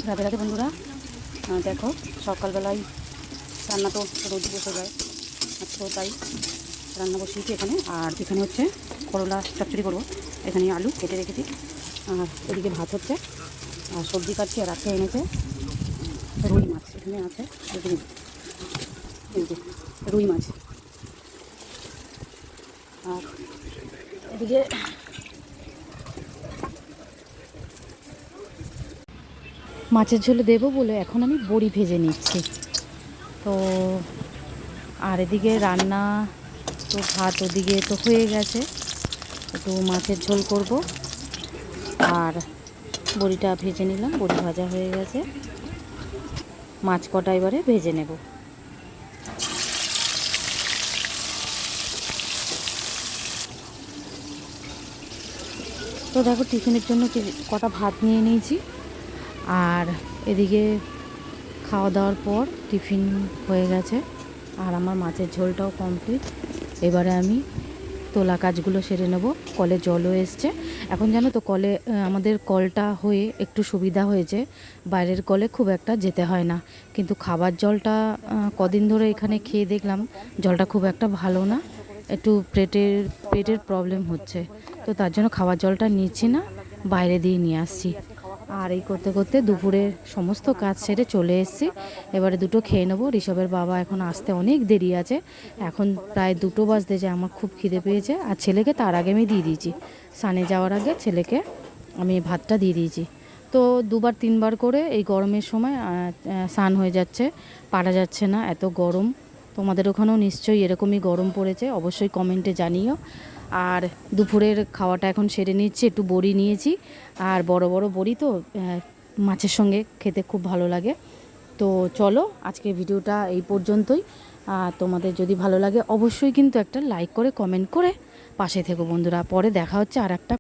রাধে রাধে বন্ধুরা। দেখো সকালবেলায় রান্না তো রোজই বসে যায়, আজকেও তাই রান্না বসিয়েছি এখানে। আর এখানে হচ্ছে করলা চচ্চড়ি করবো। এখানে আলু কেটে রেখেছি, আর এদিকে ভাত হচ্ছে, আর সবজি কাটছি। আর রাত্রে এনেছে রুই মাছ, এখানে আছে এই যে রুই মাছ। আর এদিকে মাছের ঝোলে দেবো বলে এখন আমি বড়ি ভেজে নিচ্ছি। তো আর এদিকে রান্না তো ভাত ওদিকে তো হয়ে গেছে, একটু মাছের ঝোল করব। আর বড়িটা ভেজে নিলাম, বড়ি ভাজা হয়ে গেছে। মাছ কটা এবারে ভেজে নেব। তো দেখো টিফিনের জন্য কটা ভাত নিয়ে নিয়েছি। আর এদিকে খাওয়া দাওয়ার পর টিফিন হয়ে গেছে, আর আমার মাছের ঝোলটাও কমপ্লিট। এবারে আমি তোলা কাজগুলো সেরে নেব। কলে জলও এসছে এখন, জানো তো কলে আমাদের কলটা হয়ে একটু সুবিধা হয়েছে, বাইরের কলে খুব একটা যেতে হয় না। কিন্তু খাবার জলটা কদিন ধরে এখানে খেয়ে দেখলাম জলটা খুব একটা ভালো না, একটু পেটের প্রবলেম হচ্ছে। তো তার জন্য খাবার জলটা নিচ্ছি না, বাইরে দিয়ে নিয়ে আসছি। আর এই করতে করতে দুপুরে সমস্ত কাজ সেরে চলে এসেছি। এবারে দুটো খেয়ে নেবো। ঋষভের বাবা এখন আসতে অনেক দেরি আছে, এখন প্রায় 2টো বাজতে যায়। আমার খুব খিদে পেয়েছে, আর ছেলেকে তার আগে আমি দিয়ে দিয়েছি, স্নানে যাওয়ার আগে ছেলেকে আমি ভাতটা দিয়ে দিয়েছি। তো 2বার 3বার করে এই গরমের সময় স্নান হয়ে যাচ্ছে, পারা যাচ্ছে না, এত গরম। তোমাদের ওখানেও নিশ্চয়ই এরকমই গরম পড়েছে, অবশ্যই কমেন্টে জানিও। আর দুপুরের খাওয়াটা এখন সেরে নিচ্ছি। একটু বড়ি নিয়েছি, আর বড় বড় বড়ি তো মাছের সঙ্গে খেতে খুব ভালো লাগে। তো চলো আজকে ভিডিওটা এই পর্যন্তই। তোমাদের যদি ভালো লাগে অবশ্যই কিন্তু একটা লাইক করে কমেন্ট করে পাশে থেকো বন্ধুরা। পরে দেখা হচ্ছে আর একটা